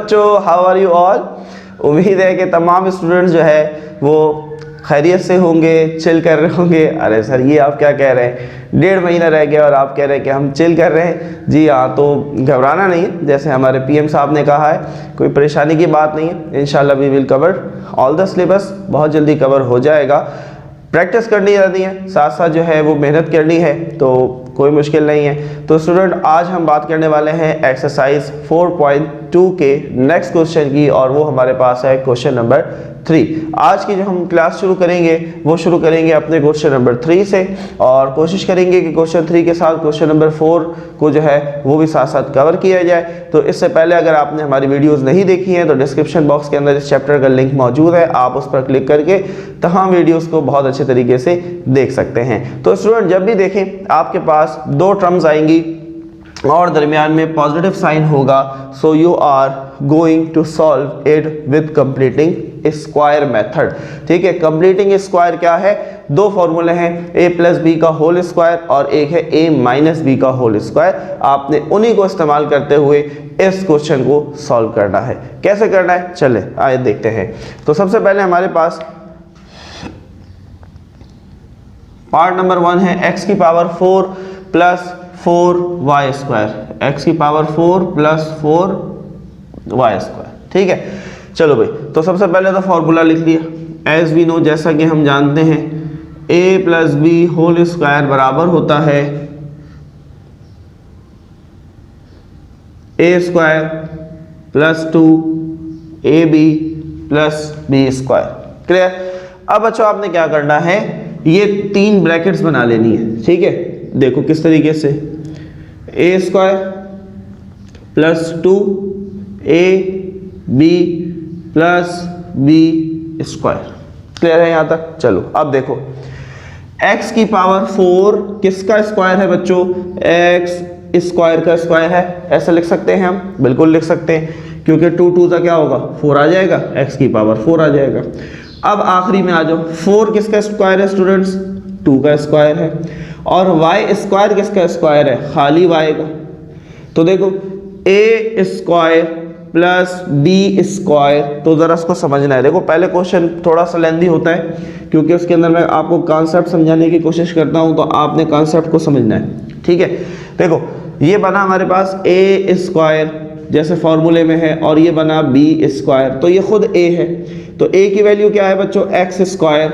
बच्चों, how are you all. उम्मीद है कि तमाम स्टूडेंट्स जो है वो खैरियत से होंगे, चिल कर रहे होंगे। अरे सर ये आप क्या कह रहे हैं, 1.5 महीना रह गया और आप कह रहे हैं कि हम चिल कर रहे हैं। जी हाँ, तो घबराना नहीं है, जैसे हमारे पीएम साहब ने कहा है, कोई परेशानी की बात नहीं है। इंशाल्लाह we will cover all the syllabus, बहुत जल्दी कवर हो जाएगा। प्रैक्टिस करनी रहती है, साथ साथ जो है वो मेहनत करनी है, तो कोई मुश्किल नहीं है। तो स्टूडेंट आज हम बात करने वाले हैं एक्सरसाइज 4.2 के नेक्स्ट क्वेश्चन की, और वो हमारे पास है क्वेश्चन नंबर 3। आज की जो हम क्लास शुरू करेंगे वो शुरू करेंगे अपने क्वेश्चन नंबर 3 से, और कोशिश करेंगे कि क्वेश्चन 3 के साथ क्वेश्चन नंबर 4 को जो है वो भी साथ साथ कवर किया जाए। तो इससे पहले अगर आपने हमारी वीडियोस नहीं देखी हैं तो डिस्क्रिप्शन बॉक्स के अंदर इस चैप्टर का लिंक मौजूद है, आप उस पर क्लिक करके तमाम वीडियोस को बहुत अच्छे तरीके से देख सकते हैं। तो स्टूडेंट जब भी देखें आपके पास 2 टर्म्स आएंगी और दरमियान में पॉजिटिव साइन होगा, so you are going to solve it with completing square method. ठीक है, कंप्लीटिंग स्क्वायर क्या है, 2 फॉर्मूले हैं, a प्लस बी का होल स्क्वायर और एक है a माइनस बी का होल स्क्वायर। आपने उन्हीं को इस्तेमाल करते हुए इस क्वेश्चन को सॉल्व करना है। कैसे करना है, चले आइए देखते हैं। तो सबसे पहले हमारे पास पार्ट नंबर 1 है x की power 4 plus 4y square, x की पावर 4 प्लस 4y स्क्वायर। ठीक है, चलो भाई, तो सबसे पहले तो फॉर्मूला लिख लिया। एज वी नो, जैसा कि हम जानते हैं, a plus B whole square बराबर होता है a square plus 2ab plus b square. Clear. अब बच्चों आपने क्या करना है, ये 3 ब्रैकेट्स बना लेनी है। ठीक है, देखो किस तरीके से, a square plus 2ab plus b square. Clear है यहाँ तक। चलो अब देखो, x की पावर 4 किसका स्क्वायर है बच्चों, x स्क्वायर का स्क्वायर है। ऐसा लिख सकते हैं हम, बिल्कुल लिख सकते हैं, क्योंकि 2 2 का क्या होगा, 4 आ जाएगा, x की पावर 4 आ जाएगा। अब आखिरी में आ जाओ, 4 किसका स्क्वायर है स्टूडेंट्स, 2 का स्क्वायर है, और y स्क्वायर किसका स्क्वायर है, खाली y का। तो देखो a square plus B square, तो जरा इसको समझना है। देखो पहले क्वेश्चन थोड़ा सा लेंदी होता है, क्योंकि उसके अंदर मैं आपको कॉन्सेप्ट समझाने की कोशिश करता हूं, तो आपने कॉन्सेप्ट को समझना है। ठीक है, देखो ये बना हमारे पास a स्क्वायर जैसे फॉर्मूले में है, और ये बना b स्क्वायर, तो ये खुद a है। तो a की वैल्यू क्या है बच्चों, x स्क्वायर,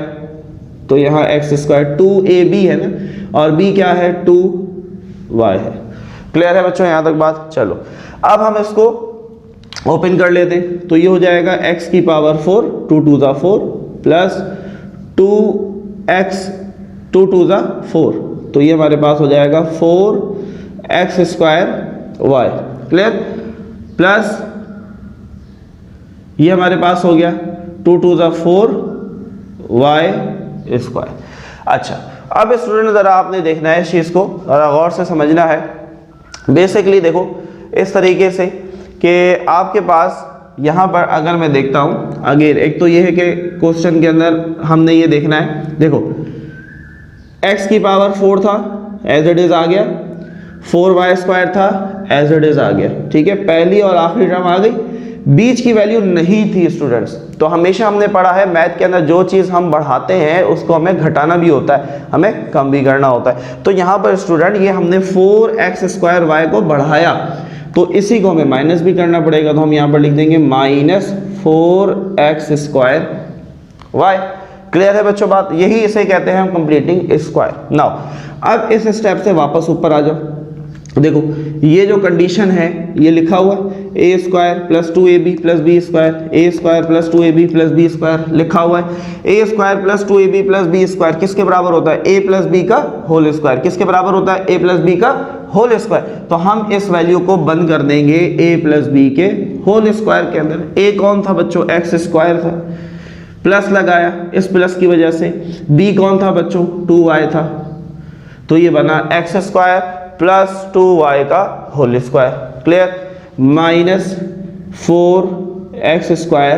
तो यहाँ x स्क्वायर 2ab है ना, और b क्या है, 2y है। क्लियर है बच्चों यहाँ तक बात। चलो अब हम इसको ओपन कर लेते हैं, तो ये हो जाएगा x की पावर 4, 2 2 ज़ा 4 प्लस 2x 2 2 ज़ा 4, तो ये हमारे पास हो जाएगा 4x square y। Clear, plus ये हमारे पास हो गया 2 2 ज़ा 4y स्क्वायर। अच्छा, अब स्टूडेंट ज़रा आपने देखना है इस चीज़ को, ज़रा गौर से समझना है। बेसिकली देखो इस तरीके से कि आपके पास यहाँ पर अगर मैं देखता हूँ, अगेन एक तो ये है कि क्वेश्चन के अंदर हमने ये देखना है, देखो x की पावर 4 था, एज इट इज़ आ गया, 4y स्क्वायर था, एज इट इज़ आ गया। ठीक है, पहली और आखिरी टर्म आ गई, बीच की वैल्यू नहीं थी स्टूडेंट्स। तो हमेशा हमने पढ़ा है मैथ के अंदर, जो चीज़ हम बढ़ाते हैं उसको हमें घटाना भी होता है, हमें कम भी करना होता है। तो यहाँ पर स्टूडेंट ये हमने 4x स्क्वायर y को बढ़ाया, तो इसी को हमें माइनस भी करना पड़ेगा, तो हम यहाँ पर लिख देंगे minus 4x square y। Clear है बच्चों बात, यही इसे कहते हैं हम कंप्लीटिंग स्क्वायर। नाउ अब इस स्टेप से वापस ऊपर आ जाओ, देखो ये जो कंडीशन है ये लिखा हुआ है, a square plus 2ab plus B square, a square plus 2ab plus B square लिखा हुआ है। a square plus 2ab plus B square किसके बराबर होता है, a प्लस बी का होल स्क्वायर। किसके बराबर होता है, a प्लस बी का होल स्क्वायर। तो हम इस वैल्यू को बंद कर देंगे a प्लस बी के होल स्क्वायर के अंदर। a कौन था बच्चों, x स्क्वायर था, प्लस लगाया इस प्लस की वजह से। b कौन था बच्चों, 2y था, तो ये बना x स्क्वायर प्लस 2y का whole square. Clear, minus 4x square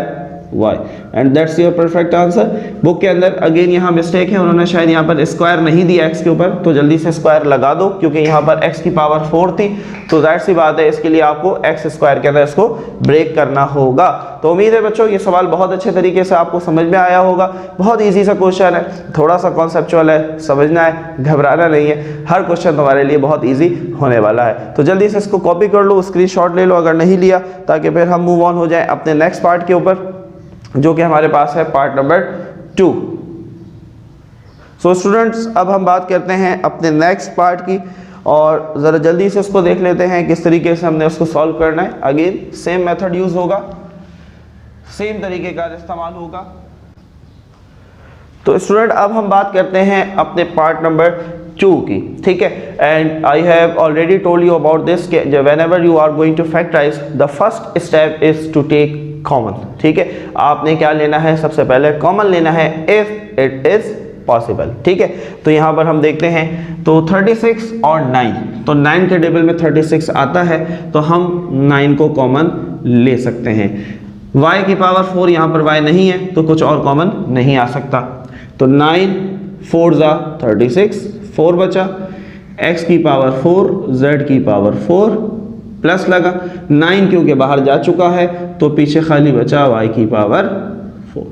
y and that's your perfect answer. Book के अंदर अगेन यहाँ मिस्टेक है, उन्होंने शायद यहाँ पर स्क्वायर नहीं दिया x के ऊपर, तो जल्दी से स्क्वायर लगा दो क्योंकि यहाँ पर x की पावर 4 थी, तो जाहिर सी बात है इसके लिए आपको x स्क्वायर के अंदर इसको ब्रेक करना होगा। तो उम्मीद है बच्चों ये सवाल बहुत अच्छे तरीके से आपको समझ में आया होगा। बहुत ईजी सा क्वेश्चन है, थोड़ा सा कॉन्सेप्चुअल है, समझना है, घबराना नहीं है, हर क्वेश्चन तुम्हारे लिए बहुत ईजी होने वाला है। तो जल्दी से इसको कॉपी कर लो, स्क्रीनशॉट ले लो अगर नहीं लिया, ताकि फिर हम मूव ऑन हो जाए अपने नेक्स्ट पार्ट के ऊपर, जो कि हमारे पास है पार्ट नंबर 2। सो स्टूडेंट्स अब हम बात करते हैं अपने नेक्स्ट पार्ट की, और ज़रा जल्दी से उसको देख लेते हैं किस तरीके से हमने उसको सॉल्व करना है। अगेन सेम मेथड यूज होगा, सेम तरीके का इस्तेमाल होगा। तो स्टूडेंट अब हम बात करते हैं अपने पार्ट नंबर 2 की, ठीक है। And I have already told you about this, whenever you are going to factorise the first step is to take common, ठीक है। आपने क्या लेना है, सबसे पहले कॉमन लेना है इफ इट इज पॉसिबल, ठीक है। तो यहाँ पर हम देखते हैं तो 36 और 9, तो 9 के टेबल में 36 आता है, तो हम 9 को कॉमन ले सकते हैं। y की पावर 4, यहाँ पर y नहीं है तो कुछ और कॉमन नहीं आ सकता, तो 9 4 जा 36, 4 बचा, x की पावर 4, z की पावर 4 प्लस लगा, 9 क्योंकि बाहर जा चुका है तो पीछे खाली बचा y की पावर 4।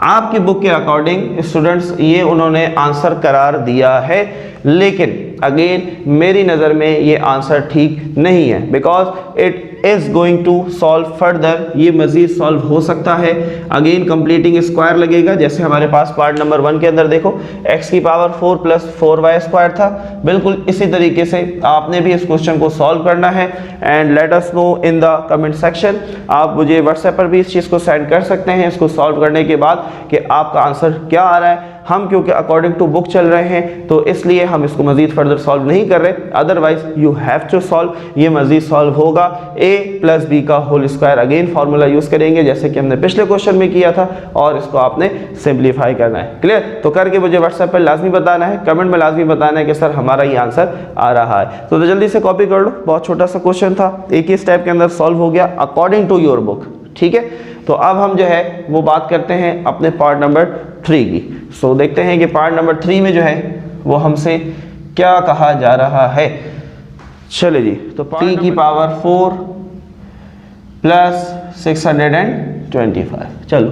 आपकी बुक के अकॉर्डिंग स्टूडेंट्स ये उन्होंने आंसर करार दिया है, लेकिन अगेन मेरी नज़र में ये आंसर ठीक नहीं है, because it is going to solve further, ये मजीद सॉल्व हो सकता है। अगेन कंप्लीटिंग स्क्वायर लगेगा, जैसे हमारे पास पार्ट नंबर 1 के अंदर देखो x की पावर 4 प्लस 4y स्क्वायर था, बिल्कुल इसी तरीके से आपने भी इस क्वेश्चन को सॉल्व करना है। And let us know in the comment section, आप मुझे व्हाट्सएप पर भी इस चीज़ को सेंड कर सकते हैं इसको सॉल्व करने के बाद कि आपका आंसर क्या आ रहा है। हम क्योंकि अकॉर्डिंग टू बुक चल रहे हैं तो इसलिए हम इसको मजीद फर्दर सॉल्व नहीं कर रहे, otherwise you have to solve, ये मजीद सॉल्व होगा। a प्लस बी का whole square, again formula use करेंगे जैसे कि हमने पिछले क्वेश्चन में किया था, और इसको आपने सिंप्लीफाई करना है। क्लियर? तो करके मुझे व्हाट्सएप पर लाजमी बताना है, कमेंट में लाजमी बताना है कि सर हमारा ये आंसर आ रहा है। तो जल्दी से कॉपी कर लो, बहुत छोटा सा क्वेश्चन था, एक ही स्टेप के अंदर सॉल्व हो गया अकॉर्डिंग टू योर बुक, ठीक है। तो अब हम जो है वो बात करते हैं अपने पार्ट नंबर 3 की। सो देखते हैं कि पार्ट नंबर 3 में जो है वो हमसे क्या कहा जा रहा है। चलिए जी, तो t की पावर 4 प्लस 625, चलो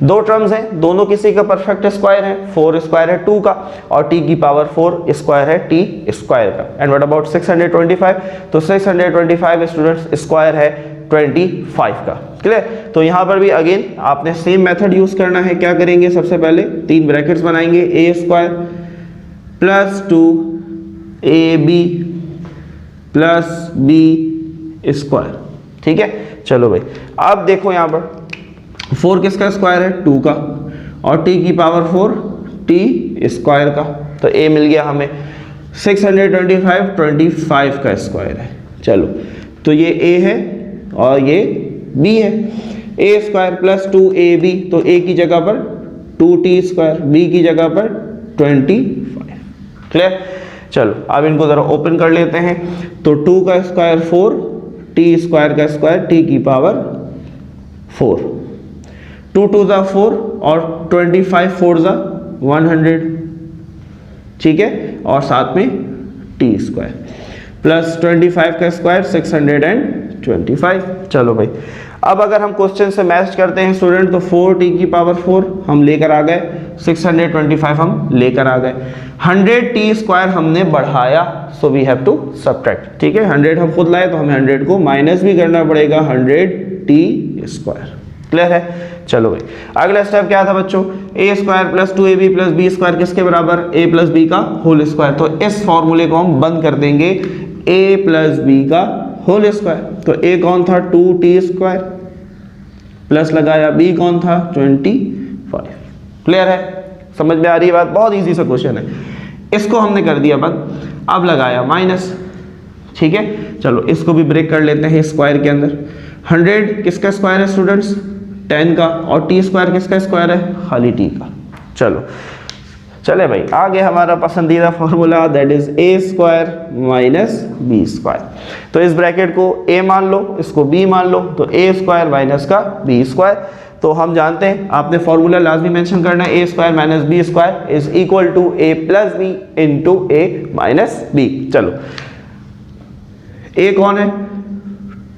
दो टर्म्स हैं, दोनों किसी का परफेक्ट स्क्वायर है, 4 स्क्वायर है 2 का और t की पावर 4 स्क्वायर है t स्क्वायर का। एंड व्हाट अबाउट 625, तो 625 स्टूडेंट्स स्क्वायर है 25 का। क्लियर? तो यहाँ पर भी अगेन आपने सेम मेथड यूज करना है। क्या करेंगे, सबसे पहले 3 ब्रैकेट्स बनाएंगे, a square plus 2ab plus b square, ठीक है। चलो भाई अब देखो यहाँ पर 4 किसका स्क्वायर है, 2 का, और t की पावर 4 t स्क्वायर का, तो a मिल गया हमें। 625 25 का स्क्वायर है, चलो तो ये a है और ये b है। a स्क्वायर प्लस 2ab, तो a की जगह पर 2t स्क्वायर, b की जगह पर 25। क्लियर? चलो अब इनको ज़रा ओपन कर लेते हैं। तो 2 का स्क्वायर 4, t स्क्वायर का स्क्वायर t की पावर 4, 2 2 ज़ा 4 और 25 4 ज़ा 100, ठीक है, और साथ में t स्क्वायर प्लस 25 का स्क्वायर 625। चलो भाई अब अगर हम क्वेश्चन से मैच करते हैं स्टूडेंट, तो 4t की पावर 4 हम लेकर आ गए, 625 हम लेकर आ गए, 100t स्क्वायर हमने बढ़ाया, so we have to subtract, ठीक है। 100 हम खुद लाए तो हमें 100 को माइनस भी करना पड़ेगा, 100t स्क्वायर। क्लियर है? चलो भाई अगला स्टेप क्या था बच्चों, a square plus 2ab plus b square किसके बराबर, a प्लस b का होल स्क्वायर। तो इस फॉर्मूले को हम बंद कर देंगे, a प्लस b का होल स्क्वायर। तो a कौन था, 2t स्क्वायर, प्लस लगाया b कौन था, 25। क्लियर है? समझ में आ रही है बात? बहुत इजी सा क्वेश्चन है। इसको हमने कर दिया बंद, अब लगाया माइनस, ठीक है। चलो इसको भी ब्रेक कर लेते हैं स्क्वायर के अंदर। 100 किसका स्क्वायर है स्टूडेंट्स, 10 का, और t स्क्वायर किसका स्क्वायर है, खाली t का। चलो चले भाई आगे हमारा पसंदीदा formula, that is a square minus b square. तो इस ब्रैकेट को a मान लो, इसको b मान लो, तो a स्क्वायर माइनस का b स्क्वायर। तो हम जानते हैं, आपने फॉर्मूला लाजमी मेंशन करना है, a square minus b square is equal to a plus B into a minus b. चलो ए कौन है,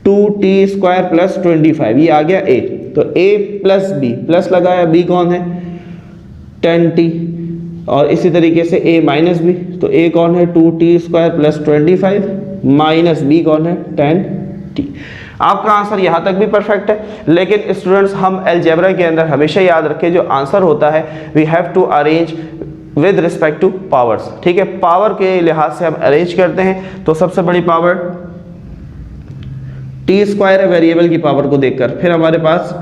2t स्क्वायर प्लस 25, ये आ गया a, तो a प्लस बी, प्लस लगाया, b कौन है 10t, और इसी तरीके से a माइनस बी, तो a कौन है 2t square plus 25 minus b कौन है 10t। आपका आंसर यहाँ तक भी परफेक्ट है, लेकिन स्टूडेंट्स हम अलजेब्रा के अंदर हमेशा याद रखें जो आंसर होता है we have to arrange with respect to powers, ठीक है, पावर के लिहाज से हम अरेंज करते हैं। तो सबसे बड़ी पावर टी स्क्वायर है वेरिएबल की पावर को देखकर, फिर हमारे पास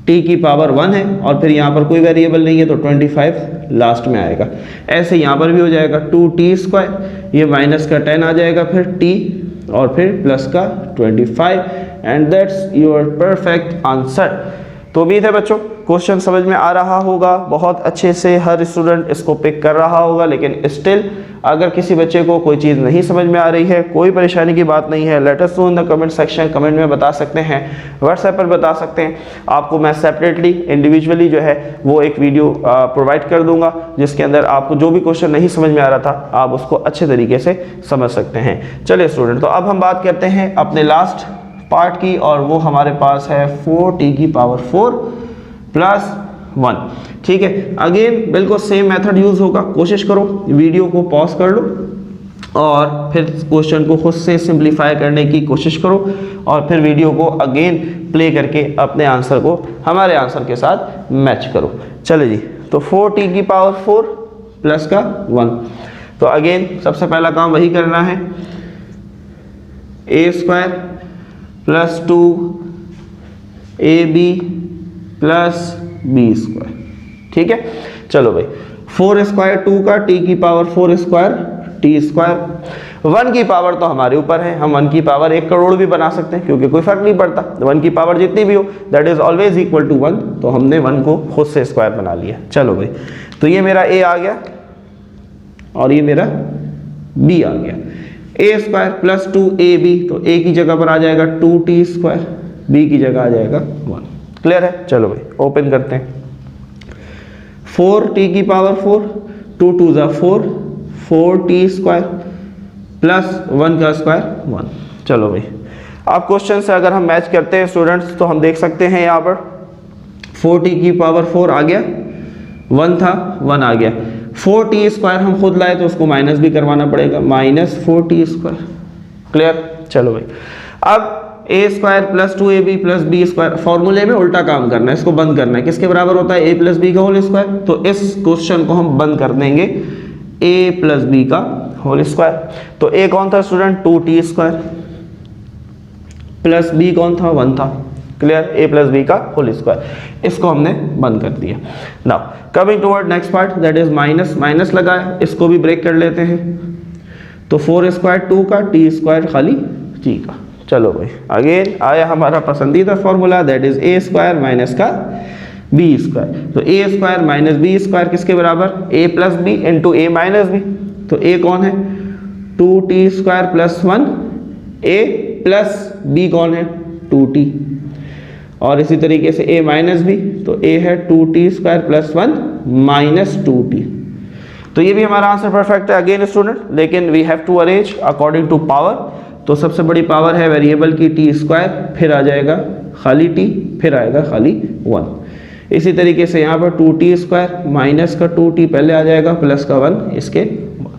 t की पावर 1 है और फिर यहाँ पर कोई वेरिएबल नहीं है तो 25 लास्ट में आएगा। ऐसे यहाँ पर भी हो जाएगा 2t स्क्वायर, ये माइनस का 10 आ जाएगा, फिर t और फिर प्लस का 25 and that's your perfect answer. तो उम्मीद है बच्चों क्वेश्चन समझ में आ रहा होगा, बहुत अच्छे से हर स्टूडेंट इसको पिक कर रहा होगा, लेकिन स्टिल अगर किसी बच्चे को कोई चीज़ नहीं समझ में आ रही है, कोई परेशानी की बात नहीं है, let us know in the comment section, comment में बता सकते हैं, व्हाट्सएप पर बता सकते हैं। आपको मैं सेपरेटली इंडिविजुअली जो है वो एक वीडियो प्रोवाइड कर दूंगा जिसके अंदर आपको जो भी क्वेश्चन नहीं समझ में आ रहा था आप उसको अच्छे तरीके से समझ सकते हैं। चलिए स्टूडेंट, तो अब हम बात करते हैं अपने लास्ट पार्ट की, और वो हमारे पास है 4t की पावर 4 प्लस 1, ठीक है। अगेन बिल्कुल सेम मेथड यूज होगा, कोशिश करो वीडियो को पॉज कर लो और फिर क्वेश्चन को खुद से सिंप्लीफाई करने की कोशिश करो और फिर वीडियो को अगेन प्ले करके अपने आंसर को हमारे आंसर के साथ मैच करो। चलिए जी, तो 4t की पावर 4 प्लस का 1, तो अगेन सबसे पहला काम वही करना है, a square plus 2ab plus B square, ठीक है। चलो भाई 4 स्क्वायर 2 का, t की पावर 4 स्क्वायर t स्क्वायर, 1 की पावर तो हमारे ऊपर है, हम 1 की पावर 1 करोड़ भी बना सकते हैं क्योंकि कोई फर्क नहीं पड़ता, 1 की पावर जितनी भी हो that is always equal to 1, तो हमने 1 को खुद से स्क्वायर बना लिया। चलो भाई, तो ये मेरा a आ गया और ये मेरा b आ गया, a स्क्वायर प्लस 2ab, तो a की जगह पर आ जाएगा 2t स्क्वायर, b की जगह आ जाएगा 1। क्लियर है? चलो भाई ओपन करते हैं, 4t की पावर 4, 2 2 जा 4, 4t स्क्वायर प्लस 1 का स्क्वायर 1। चलो भाई अब क्वेश्चन से अगर हम मैच करते हैं स्टूडेंट्स तो हम देख सकते हैं यहाँ पर 4t की पावर 4 आ गया, 1 था 1 आ गया, 4t स्क्वायर हम खुद लाए तो उसको माइनस भी करवाना पड़ेगा, माइनस 4t स्क्वायर। क्लियर? चलो भाई अब a square plus 2ab plus B square, फॉर्मूले में उल्टा काम करना है, इसको बंद करना है, किसके बराबर होता है a प्लस बी का होल स्क्वायर, तो इस क्वेश्चन को हम बंद कर देंगे a प्लस बी का होल स्क्वायर। तो a कौन था student 2t square plus b कौन था 1 था। क्लियर? a प्लस बी का होल स्क्वायर, इसको हमने बंद कर दिया। Now coming toward next part that is minus, minus लगाया, इसको भी ब्रेक कर लेते हैं, तो 4 स्क्वायर 2 का, t स्क्वायर खाली t का। चलो भाई अगेन आया हमारा पसंदीदा formula that is a square minus का b स्क्वायर, तो a square minus b square किसके बराबर, a plus B into a minus B, तो a कौन है 2t square plus 1, a plus b कौन है 2t, और इसी तरीके से a माइनस b, तो a है 2t square plus 1 minus 2t। तो ये भी हमारा आंसर परफेक्ट है अगेन स्टूडेंट, लेकिन we have to arrange according to power. तो सबसे बड़ी पावर है वेरिएबल की t स्क्वायर, फिर आ जाएगा खाली t, फिर आएगा खाली 1। इसी तरीके से यहाँ पर 2t स्क्वायर माइनस का 2t पहले आ जाएगा प्लस का 1 इसके बाद।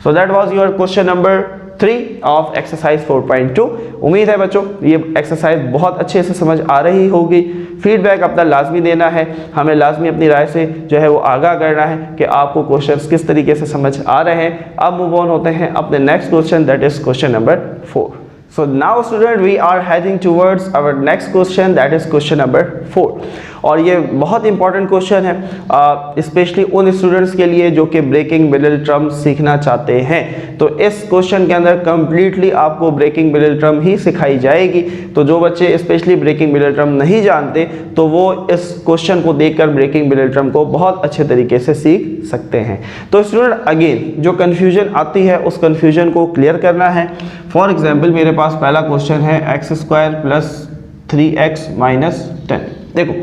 So that was your question number 3 of exercise 4.2। उम्मीद है बच्चों ये एक्सरसाइज बहुत अच्छे से समझ आ रही होगी। फीडबैक अपना लाजमी देना है, हमें लाजमी अपनी राय से जो है वो आगाह करना है कि आपको क्वेश्चंस किस तरीके से समझ आ रहे हैं। अब मूव ऑन होते हैं अपने next question that is question number 4। So now student we are heading towards our next question that is question number 4, और ये बहुत इंपॉर्टेंट क्वेश्चन है स्पेशली उन स्टूडेंट्स के लिए जो कि ब्रेकिंग मिडिल टर्म सीखना चाहते हैं। तो इस क्वेश्चन के अंदर कम्प्लीटली आपको ब्रेकिंग मिडिल टर्म ही सिखाई जाएगी। तो जो बच्चे स्पेशली ब्रेकिंग मिडिल टर्म नहीं जानते तो वो इस क्वेश्चन को देखकर ब्रेकिंग मिडिल टर्म को बहुत अच्छे तरीके से सीख सकते हैं। तो स्टूडेंट अगेन जो कन्फ्यूजन आती है उस कन्फ्यूजन को क्लियर करना है। फॉर एग्जाम्पल मेरे पास पहला क्वेश्चन है x square plus 3x minus 10। देखो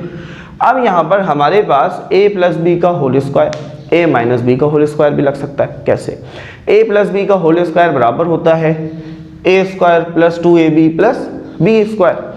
अब यहाँ पर हमारे पास a प्लस बी का whole square, a minus B का होल स्क्वायर भी लग सकता है। कैसे? a प्लस बी का होल स्क्वायर बराबर होता है a square plus 2ab plus B square,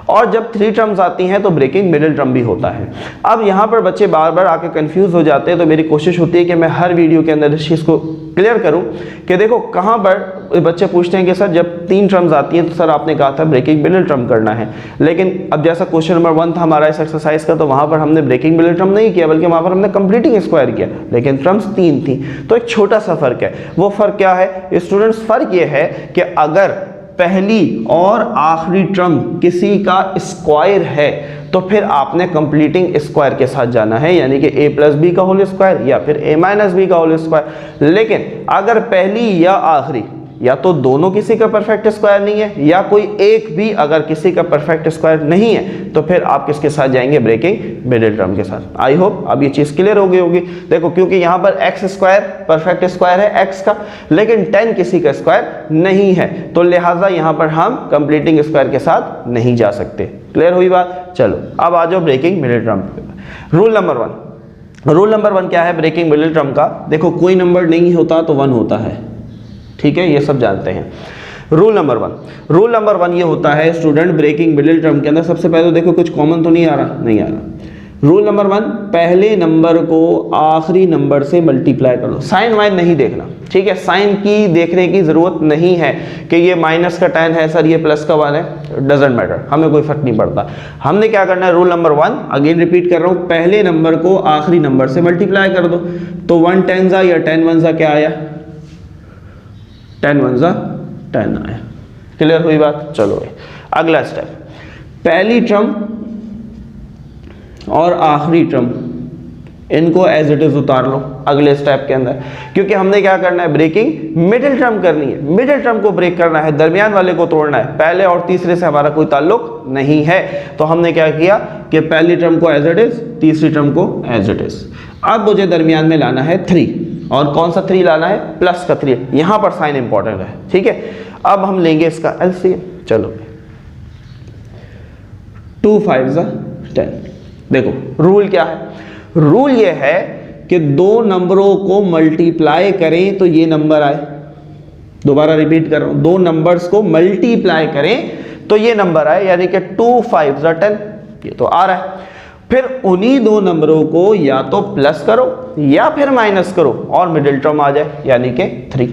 और जब 3 टर्म्स आती हैं तो ब्रेकिंग मिडिल टर्म भी होता है। अब यहाँ पर बच्चे बार बार आके कंफ्यूज हो जाते हैं, तो मेरी कोशिश होती है कि मैं हर वीडियो के अंदर इस चीज़ को क्लियर करूँ कि देखो कहाँ पर बच्चे पूछते हैं कि सर जब 3 टर्म्स आती हैं तो सर आपने कहा था ब्रेकिंग मिडिल टर्म करना है, लेकिन अब जैसा क्वेश्चन नंबर 1 था हमारा इस एक्सरसाइज का, तो वहाँ पर हमने ब्रेकिंग मिडिल टर्म नहीं किया बल्कि वहाँ पर हमने कंप्लीटिंग स्क्वायर किया, लेकिन टर्म्स 3 थी। तो एक छोटा सा फर्क है। वो फर्क क्या है स्टूडेंट्स? फर्क ये है कि अगर पहली और आखिरी टर्म किसी का स्क्वायर है तो फिर आपने कंप्लीटिंग स्क्वायर के साथ जाना है, यानी कि a प्लस बी का होल स्क्वायर या फिर a माइनस बी का होल स्क्वायर। लेकिन अगर पहली या आखिरी या तो दोनों किसी का परफेक्ट स्क्वायर नहीं है या कोई एक भी अगर किसी का परफेक्ट स्क्वायर नहीं है तो फिर आप किसके साथ जाएंगे? ब्रेकिंग मिडिल टर्म के साथ। आई होप अब ये चीज़ क्लियर हो गई होगी। देखो क्योंकि यहाँ पर एक्स स्क्वायर परफेक्ट स्क्वायर है एक्स का, लेकिन 10 किसी का स्क्वायर नहीं है, तो लिहाजा यहाँ पर हम कंप्लीटिंग स्क्वायर के साथ नहीं जा सकते। क्लियर हुई बात? चलो अब आ जाओ breaking middle term. Rule number 1 क्या है ब्रेकिंग मिडिल टर्म का? देखो कोई नंबर नहीं होता तो 1 होता है, ठीक है, ये सब जानते हैं। रूल नंबर 1 ये होता है स्टूडेंट ब्रेकिंग मिडिल टर्म के अंदर। सबसे पहले तो देखो कुछ कॉमन तो नहीं आ रहा। रूल नंबर 1, पहले नंबर को आखिरी नंबर से मल्टीप्लाई कर दो। साइन वाइन नहीं देखना, ठीक है, साइन की देखने की जरूरत नहीं है कि ये माइनस का 10 है सर, ये प्लस का 1 है, डजेंट मैटर, हमें कोई फर्क नहीं पड़ता। हमने क्या करना है? रूल नंबर 1 अगेन रिपीट कर रहा हूँ, पहले नंबर को आखिरी नंबर से मल्टीप्लाई कर दो। तो 1 10 या 10 1 क्या आया? 10 1 10 आया। क्लियर हुई बात? चलो भाई अगला स्टेप, पहली टर्म और आखिरी टर्म इनको एज इट इज उतार लो अगले स्टेप के अंदर, क्योंकि हमने क्या करना है? ब्रेकिंग मिडिल टर्म करनी है। मिडिल टर्म को ब्रेक करना है, दरमियान वाले को तोड़ना है। पहले और तीसरे से हमारा कोई ताल्लुक नहीं है, तो हमने क्या किया कि पहली टर्म को एज इट इज, तीसरी टर्म को एज इट इज। अब मुझे दरमियान में लाना है 3, और कौन सा 3 लाना है? प्लस का 3। यहां पर साइन इंपॉर्टेंट है, ठीक है। अब हम लेंगे इसका एलसीएम। चलो 2 5 10। देखो रूल क्या है? रूल ये है कि 2 नंबरों को मल्टीप्लाई करें तो ये नंबर आए। दोबारा रिपीट कर रहा हूं, 2 नंबर्स को मल्टीप्लाई करें तो ये नंबर आए, यानी कि 2 5 10, ये तो आ रहा है। फिर उन्हीं 2 नंबरों को या तो प्लस करो या फिर माइनस करो और मिडिल टर्म आ जाए, यानी कि 3।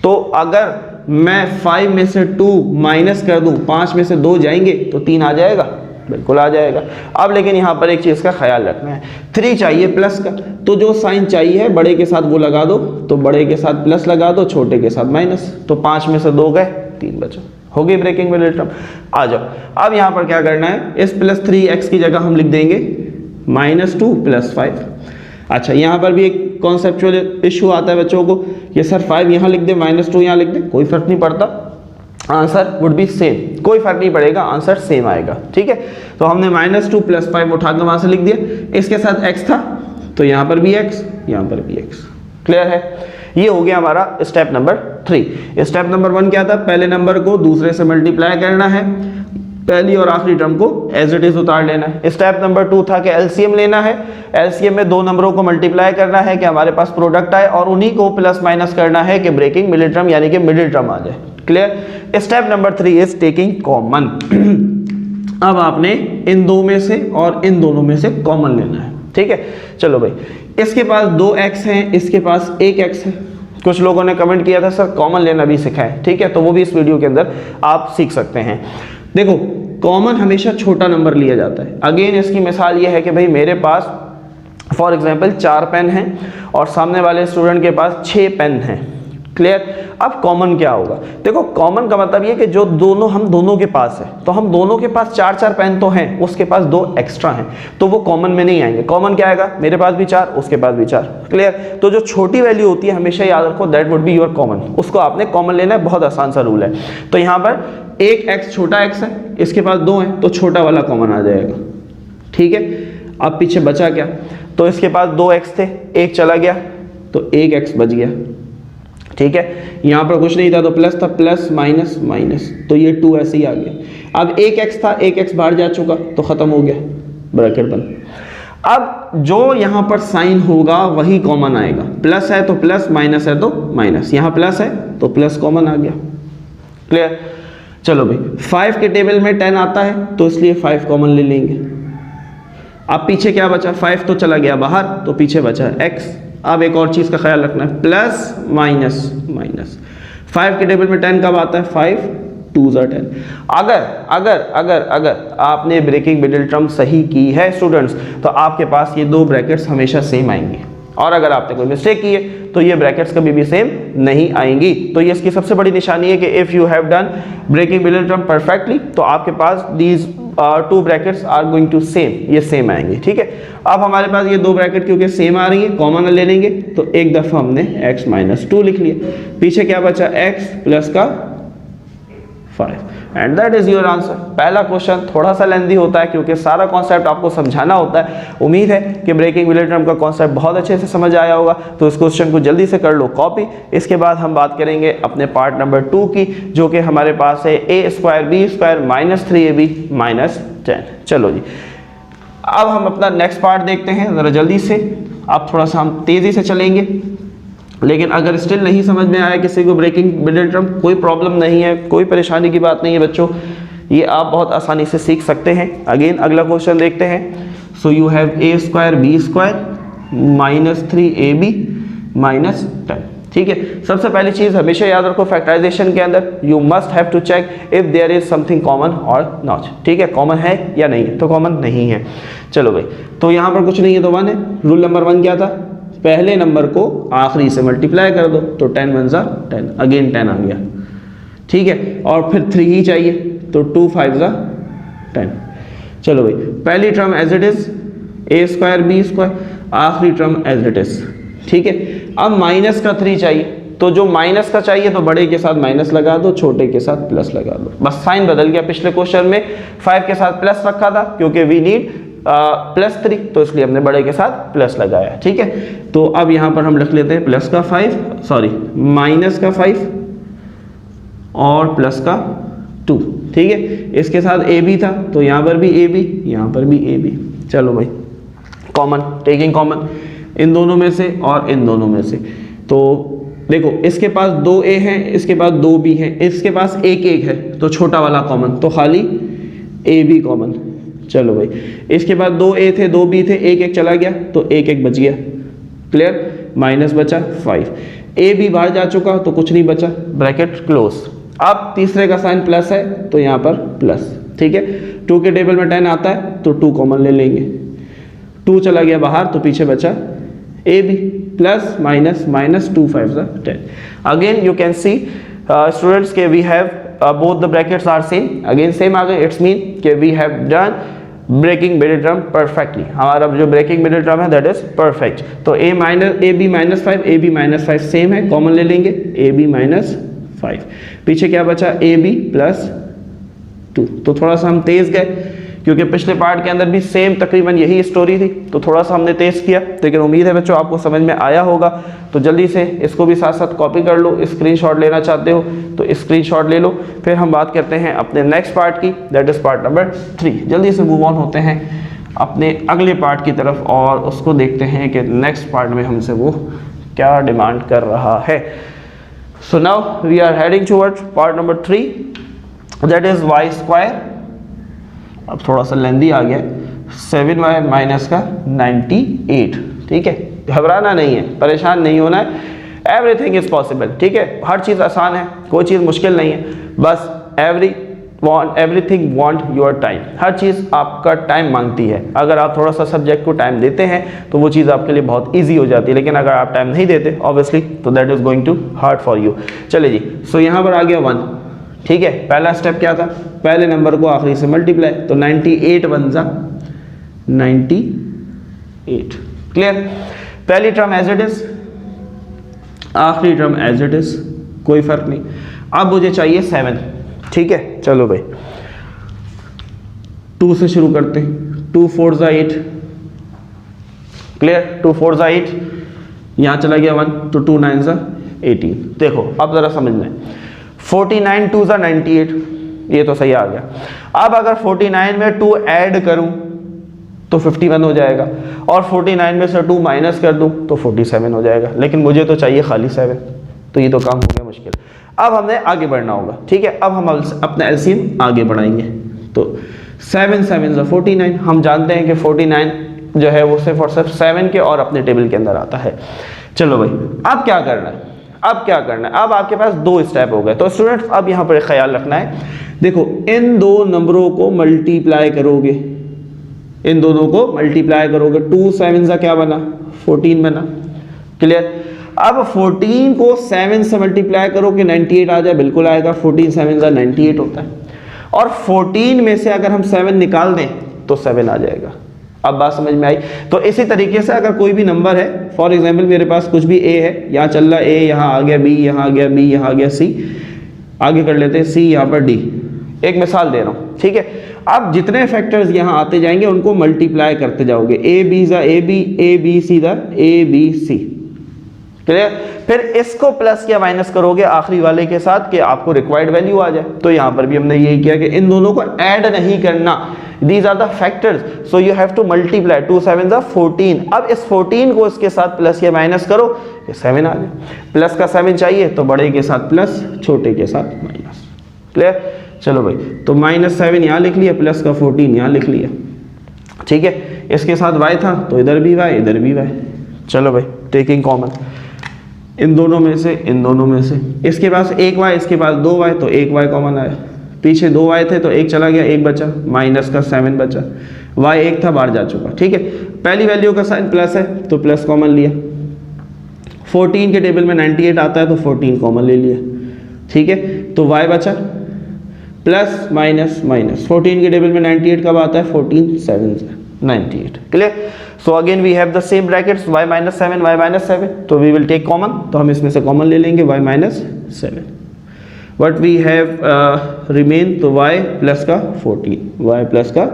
तो अगर मैं 5 में से 2 माइनस कर दूं, 5 में से 2 जाएंगे तो 3 आ जाएगा, बिल्कुल आ जाएगा। अब लेकिन यहां पर एक चीज का ख्याल रखना है, 3 चाहिए प्लस का, तो जो साइन चाहिए बड़े के साथ वो लगा दो, तो बड़े के साथ प्लस लगा दो, छोटे के साथ माइनस, तो 5 में से 2 गए, 3 बचा, हो गई ब्रेकिंग मिडिल टर्म। आ जाओ अब यहां पर क्या करना है? इस प्लस 3x की जगह हम लिख देंगे -2 + 5। अच्छा यहां पर भी एक कॉन्सेप्चुअल इशू आता है बच्चों को कि सर 5 यहां लिख दे, -2 यहां लिख दे, कोई फर्क नहीं पड़ता, आंसर वुड बी सेम, कोई फर्क नहीं पड़ेगा, आंसर सेम आएगा, ठीक है। तो हमने -2 + 5 उठाकर वहां से लिख दिया, इसके साथ x था तो यहां पर भी x, यहां पर भी x। क्लियर है? ये हो गया हमारा स्टेप नंबर 3। स्टेप नंबर 1 क्या था? पहले नंबर को दूसरे से मल्टीप्लाई करना है, पहली और आखिरी टर्म को एज इट इज उतार लेना है। स्टेप नंबर 2 था कि एलसीएम लेना है, एलसीएम में 2 नंबरों को मल्टीप्लाई करना है कि हमारे पास प्रोडक्ट आए, और उन्हीं को प्लस माइनस करना है कि ब्रेकिंग मिडिल टर्म यानी कि मिडिल टर्म आ जाए। Clear? Step number 3 is taking common. अब आपने इन 2 में से और इन दोनों में से कॉमन लेना है, ठीक है। चलो भाई, इसके पास 2x है, इसके पास 1x है। कुछ लोगों ने कमेंट किया था सर कॉमन लेना भी सिखाएं, ठीक है, तो वो भी इस वीडियो के अंदर आप सीख सकते हैं। देखो कॉमन हमेशा छोटा नंबर लिया जाता है। अगेन इसकी मिसाल ये है कि भाई मेरे पास फॉर एग्जांपल 4 पेन हैं और सामने वाले स्टूडेंट के पास 6 पेन हैं। क्लियर? अब कॉमन क्या होगा? देखो कॉमन का मतलब ये कि जो दोनों हम दोनों के पास है, तो हम दोनों के पास 4 पेन तो हैं, उसके पास 2 एक्स्ट्रा हैं, तो वो कॉमन में नहीं आएंगे। कॉमन क्या आएगा? मेरे पास भी 4, उसके पास भी 4। क्लियर? तो जो छोटी वैल्यू होती है हमेशा याद रखो that would be your common, उसको आपने कॉमन लेना है, बहुत आसान सा रूल है। तो यहाँ पर 1x छोटा x है, इसके पास 2 है, तो छोटा वाला कॉमन आ जाएगा, ठीक है। अब पीछे बचा क्या? तो इसके पास 2x थे, 1 चला गया तो 1x बच गया, ठीक है। यहाँ पर कुछ नहीं था तो प्लस था, प्लस माइनस माइनस, तो ये 2 ऐसे ही आ गया। अब 1x था, 1x बाहर जा चुका तो खत्म हो गया, ब्रैकेट बंद। अब जो यहां पर साइन होगा वही कॉमन आएगा, प्लस है तो प्लस, माइनस है तो माइनस, यहां प्लस है तो प्लस कॉमन आ गया। क्लियर? चलो भाई 5 के टेबल में 10 आता है तो इसलिए 5 कॉमन ले लेंगे। अब पीछे क्या बचा, 5 तो चला गया बाहर तो पीछे बचा x। अब एक और चीज का ख्याल रखना है, प्लस माइनस माइनस। 5 के टेबल में 10 कब आता है, 5 2s are 10। अगर अगर अगर अगर आपने ब्रेकिंग मिडिल टर्म सही की है स्टूडेंट्स, तो आपके पास ये दो ब्रैकेट्स हमेशा सेम आएंगे, और अगर आपने कोई मिस्टेक की है तो ये ब्रैकेट्स कभी भी सेम नहीं आएंगी। तो ये इसकी सबसे बड़ी निशानी है कि if you have done breaking middle term perfectly, तो आपके पास these two brackets are going to same, ये सेम आएंगे। ठीक है, अब हमारे पास ये दो ब्रैकेट क्योंकि सेम आ रही है, कॉमन ले लेंगे, तो एक दफ़ा हमने x माइनस 2 लिख लिया, पीछे क्या बचा, x प्लस का 5, and that is your answer. पहला क्वेश्चन थोड़ा सा लेंदी होता है क्योंकि सारा कॉन्सेप्ट आपको समझाना होता है। उम्मीद है कि ब्रेकिंग मिडिल टर्म का कॉन्सेप्ट बहुत अच्छे से समझ आया होगा, तो इस क्वेश्चन को जल्दी से कर लो कॉपी। इसके बाद हम बात करेंगे अपने पार्ट नंबर 2 की, जो कि हमारे पास है a square b square minus 3ab minus 10। चलो जी, अब हम अपना नेक्स्ट पार्ट देखते हैं ज़रा जल्दी से। अब थोड़ा सा हम तेज़ी से चलेंगे, लेकिन अगर स्टिल नहीं समझ में आया किसी को ब्रेकिंग मिडिल टर्म, कोई प्रॉब्लम नहीं है, कोई परेशानी की बात नहीं है बच्चों, ये आप बहुत आसानी से सीख सकते हैं। अगेन अगला क्वेश्चन देखते हैं। सो you have a square b square minus 3ab minus 10। ठीक है, सबसे पहली चीज़ हमेशा याद रखो, फैक्टराइजेशन के अंदर you must have to check if there is something common और नॉट। ठीक है, कॉमन है या नहीं है, तो कॉमन नहीं है। चलो भाई, तो यहाँ पर कुछ नहीं है तो 1 है। रूल नंबर 1 क्या था, पहले नंबर को आखिरी से मल्टीप्लाई कर दो, तो 10 1 ज़ा 10, अगेन 10 आ गया। ठीक है, और फिर 3 ही चाहिए, तो 2 5 ज़ा 10। चलो भाई, पहली term as it is a square b square, आखिरी टर्म एज इट इज। ठीक है, अब माइनस का 3 चाहिए, तो जो माइनस का चाहिए तो बड़े के साथ माइनस लगा दो, छोटे के साथ प्लस लगा दो, बस साइन बदल गया। पिछले क्वेश्चन में 5 के साथ प्लस रखा था क्योंकि वी नीड प्लस 3, तो इसलिए हमने बड़े के साथ प्लस लगाया। ठीक है, तो अब यहाँ पर हम लिख लेते हैं प्लस का 5, सॉरी माइनस का 5 और प्लस का 2। ठीक है, इसके साथ a b था तो यहाँ पर भी a b, यहाँ पर भी a b। चलो भाई, कॉमन, टेकिंग कॉमन इन दोनों में से और इन दोनों में से। तो देखो, इसके पास 2a है, इसके पास 2b है, इसके पास 1 1 है, तो छोटा वाला कॉमन, तो खाली a b कॉमन। चलो भाई, इसके बाद 2a थे 2b थे, 1 1 चला गया तो 1 1 बच गया। क्लियर, माइनस बचा 5, a b बाहर जा चुका तो कुछ नहीं बचा, ब्रैकेट क्लोज। अब तीसरे का साइन प्लस है तो यहाँ पर प्लस। ठीक है, 2 के टेबल में 10 आता है तो 2 कॉमन ले लेंगे, 2 चला गया बाहर तो पीछे बचा a b, plus minus minus 2 5 ज़ा 10। Again you can see students के we have both the brackets are same, again same आ गए, इट्स मीन कि we have done breaking middle term perfectly। हमारा जो breaking middle term है that is perfect। तो a b minus 5, a b minus 5 same है, common ले लेंगे, a b माइनस 5, पीछे क्या बचा, a b प्लस 2। तो थोड़ा सा हम तेज गए क्योंकि पिछले पार्ट के अंदर भी सेम तकरीबन यही स्टोरी थी, तो थोड़ा सा हमने तेज किया, लेकिन उम्मीद है बच्चों आपको समझ में आया होगा। तो जल्दी से इसको भी साथ साथ कॉपी कर लो, स्क्रीनशॉट लेना चाहते हो तो स्क्रीनशॉट ले लो। फिर हम बात करते हैं अपने नेक्स्ट पार्ट की, दैट इज पार्ट नंबर 3। जल्दी से मूव ऑन होते हैं अपने अगले पार्ट की तरफ और उसको देखते हैं कि नेक्स्ट पार्ट में हमसे वो क्या डिमांड कर रहा है। So now we are heading towards part number 3, that is y square. अब थोड़ा सा लेंदी आ गया, 7y माइनस का 98। ठीक है, घबराना नहीं है, परेशान नहीं होना है, एवरीथिंग इज पॉसिबल। ठीक है, हर चीज़ आसान है, कोई चीज़ मुश्किल नहीं है, बस एवरीथिंग वांट योर टाइम। हर चीज़ आपका टाइम मांगती है। अगर आप थोड़ा सा सब्जेक्ट को टाइम देते हैं तो वो चीज़ आपके लिए बहुत ईजी हो जाती है, लेकिन अगर आप टाइम नहीं देते ऑब्वियसली तो that is going to hard for you. चलिए जी, सो यहाँ पर आ गया 1। ठीक है, पहला स्टेप क्या था, पहले नंबर को आखिरी से मल्टीप्लाई, तो 98 1 ज़ा 98। क्लियर, पहली टर्म एज इट इज, आखिरी टर्म एज इट इज, कोई फर्क नहीं। अब मुझे चाहिए 7। ठीक है, चलो भाई 2 से शुरू करते हैं, 2 4 ज़ा 8। क्लियर, 2 4 ज़ा 8, यहाँ चला गया 1 तो 2 9 ज़ा 18। देखो अब ज़रा समझना है, 49 2 ज़ा 98, ये तो सही आ गया। अब अगर 49 में 2 ऐड करूं तो 51 हो जाएगा, और 49 में से 2 माइनस कर दूं तो 47 हो जाएगा, लेकिन मुझे तो चाहिए खाली 7, तो ये तो काम हो गया मुश्किल। अब हमने आगे बढ़ना होगा, ठीक है। अब हम अपना एलसीएम आगे बढ़ाएंगे, तो 7 7 ज़ा 49, हम जानते हैं कि 49 जो है वो सिर्फ और सिर्फ 7 के और अपने टेबल के अंदर आता है। चलो भाई, अब क्या करना है, अब क्या करना है, अब आपके पास 2 स्टेप हो गए। तो स्टूडेंट्स अब यहाँ पर ख्याल रखना है, देखो इन 2 नंबरों को मल्टीप्लाई करोगे, इन दोनों को मल्टीप्लाई करोगे, 2 7 ज़ा क्या बना 14 बना, क्लियर। अब 14 को 7 से मल्टीप्लाई करो कि 98 आ जाए, बिल्कुल आएगा, 14 7 ज़ा 98 होता है, और 14 में से अगर हम 7 निकाल दें तो 7 आ जाएगा। अब बात समझ में आई। तो इसी तरीके से अगर कोई भी नंबर है, फॉर एग्जांपल मेरे पास कुछ भी ए है, यहाँ चल रहा ए, यहाँ आ गया बी, यहाँ आ गया बी, यहाँ आ गया सी, आगे कर लेते हैं सी, यहाँ पर डी, एक मिसाल दे रहा हूँ, ठीक है। अब जितने फैक्टर्स यहाँ आते जाएंगे उनको मल्टीप्लाई करते जाओगे, ए बी ज़ा ए बी सी ज़ा ए बी सी, क्लियर। फिर इसको प्लस या माइनस करोगे आखिरी वाले के साथ कि आपको रिक्वायर्ड वैल्यू आ जाए। तो यहाँ पर भी हमने यही किया कि इन दोनों को ऐड नहीं करना, these are the factors, so you have to multiply, 2 7 ज़ा 14। अब इस 14 को इसके साथ प्लस या माइनस करो, ये 7 आ जाए। प्लस का 7 चाहिए तो बड़े के साथ प्लस, छोटे के साथ माइनस, क्लियर। चलो भाई, तो -7 यहाँ लिख लिया, प्लस का 14 यहाँ लिख लिया, ठीक है। इसके साथ y था तो इधर भी y, इधर भी y। चलो भाई, टेकिंग कॉमन, इन दोनों में से, इन दोनों में से, इसके पास 1 y, इसके पास 2 y, तो 1 y कॉमन आया। पीछे 2 y थे तो 1 चला गया, 1 बचा, माइनस का 7 बचा, y 1 था बाहर जा चुका, ठीक है। पहली वैल्यू का साइन प्लस है तो प्लस कॉमन लिया, 14 के टेबल में 98 आता है तो 14 कॉमन ले लिया, ठीक है। तो y बचा प्लस माइनस माइनस, 14 के टेबल में 98 कब आता है, 14 7 98, clear. So again we have the same brackets, y minus 7 y minus 7, तो वी विल टेक कॉमन, तो हम इसमें से कॉमन ले लेंगे y minus 7, what we have remain, तो y प्लस का 14, y प्लस का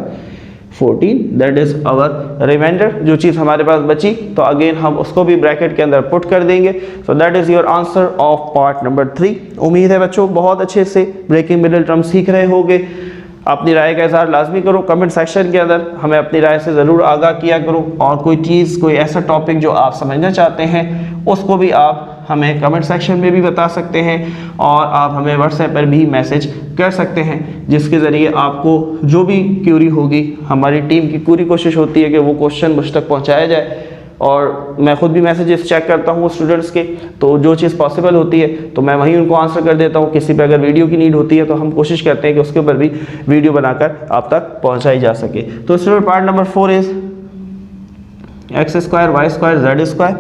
14, दैट इज आवर रिमाइंडर। जो चीज़ हमारे पास बची तो अगेन हम उसको भी ब्रैकेट के अंदर पुट कर देंगे। So that is your answer of part number 3। उम्मीद है बच्चों बहुत अच्छे से ब्रेकिंग मिडिल टर्म सीख रहे होंगे। अपनी राय का इज़हार लाजमी करो कमेंट सेक्शन के अंदर, हमें अपनी राय से ज़रूर आगाह किया करो, और कोई चीज़, कोई ऐसा टॉपिक जो आप समझना चाहते हैं उसको भी आप हमें कमेंट सेक्शन में भी बता सकते हैं, और आप हमें व्हाट्सएप पर भी मैसेज कर सकते हैं, जिसके ज़रिए आपको जो भी क्यूरी होगी, हमारी टीम की पूरी कोशिश होती है कि वो क्वेश्चन मुझ तक पहुँचाया जाए। और मैं खुद भी मैसेजेस चेक करता हूँ स्टूडेंट्स के, तो जो चीज़ पॉसिबल होती है तो मैं वहीं उनको आंसर कर देता हूँ। किसी पे अगर वीडियो की नीड होती है तो हम कोशिश करते हैं कि उसके ऊपर भी वीडियो बनाकर आप तक पहुँचाई जा सके। तो student part number 4 is x² y² z²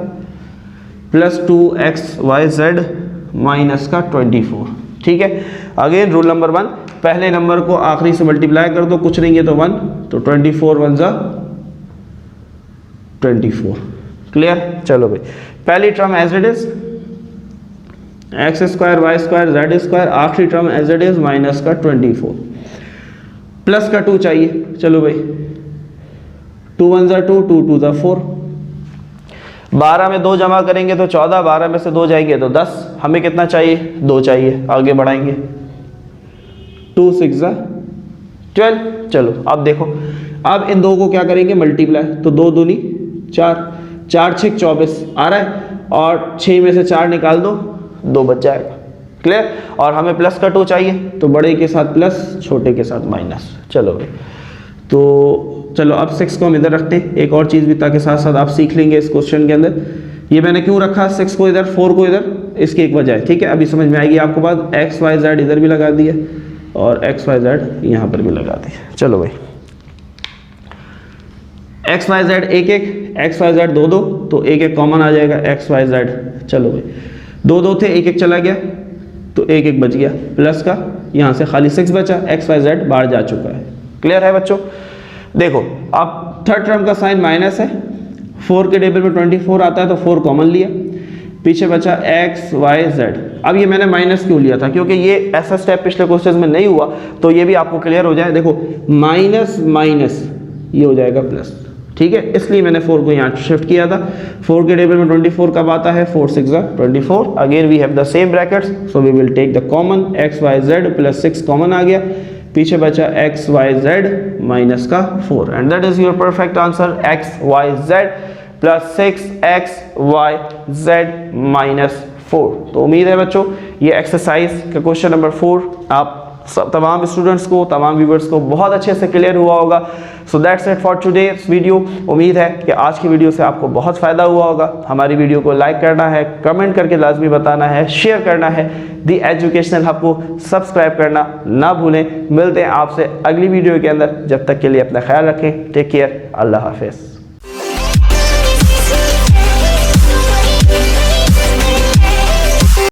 plus 2xyz minus का 24, ठीक है। अगेन रूल नंबर 1, पहले नंबर को आखिरी से मल्टीप्लाई कर दो, कुछ नहीं है तो 1, तो 24 1 ज़ा 24, क्लियर। चलो भाई, पहली term as it is x² y² z², आखिरी term as it is minus का 24, प्लस का 2 चाहिए। चलो भाई, 2 1 ज़ा 2, 2 2 ज़ा 4, 12 में 2 जमा करेंगे तो 14, 12 में से 2 जाएंगे तो 10, हमें कितना चाहिए, 2 चाहिए, आगे बढ़ाएंगे, 2 6 ज़ा 12। चलो अब देखो, अब इन दो को क्या करेंगे, मल्टीप्लाई, तो 2 दूनी 4, 4 6 24 आ रहा है, और 6 में से 4 निकाल दो, 2 बच जाएगा, क्लियर। और हमें प्लस का 2 चाहिए, तो बड़े के साथ प्लस, छोटे के साथ माइनस। चलो भाई, तो चलो अब 6 को हम इधर रखते हैं, एक और चीज़ भी ताकि साथ साथ आप सीख लेंगे इस क्वेश्चन के अंदर। ये मैंने क्यों रखा 6 को इधर, 4 को इधर, इसकी एक वजह है, ठीक है। अभी समझ में आएगी आपको बात। एक्स वाई जेड इधर भी लगा दिया और एक्स वाई जेड यहाँ पर भी लगा दिया। चलो भाई, एक्स वाई जेड एक एक, एक्स वाई जेड दो दो, तो एक एक कॉमन आ जाएगा एक्स वाई जेड। चलो भाई, दो दो थे, एक एक चला गया तो एक एक बच गया, प्लस का यहाँ से खाली 6 बचा, एक्स वाई जेड बाहर जा चुका है। क्लियर है बच्चों। देखो अब थर्ड टर्म का साइन माइनस है, 4 के टेबल में 24 आता है तो 4 कॉमन लिया, पीछे बचा एक्स वाई जेड। अब ये मैंने माइनस क्यों लिया था, क्योंकि ये ऐसा स्टेप पिछले क्वेश्चन में नहीं हुआ, तो ये भी आपको क्लियर हो जाए। देखो माइनस माइनस ये हो जाएगा प्लस, ठीक है, इसलिए मैंने 4 को यहाँ शिफ्ट किया था। 4 के टेबल में 24 कब आता है, 4 6 24। Again we have the same brackets, so we will take the common, x y z plus 6 common आ गया, पीछे बचा एक्स वाई जेड माइनस का 4 and that is your perfect answer x y z plus 6 XY Z minus 4। तो उम्मीद है बच्चों ये एक्सरसाइज का क्वेश्चन नंबर 4 आप सब तमाम स्टूडेंट्स को, तमाम व्यूवर्स को बहुत अच्छे से क्लियर हुआ होगा। So that's it for today's video. उम्मीद है कि आज की वीडियो से आपको बहुत फ़ायदा हुआ होगा। हमारी वीडियो को लाइक करना है, कमेंट करके लाजमी बताना है, शेयर करना है, दी एजुकेशनल हब को सब्सक्राइब करना ना भूलें। मिलते हैं आपसे अगली वीडियो के अंदर, जब तक के लिए अपना ख्याल रखें। टेक केयर, अल्लाह हाफिज़।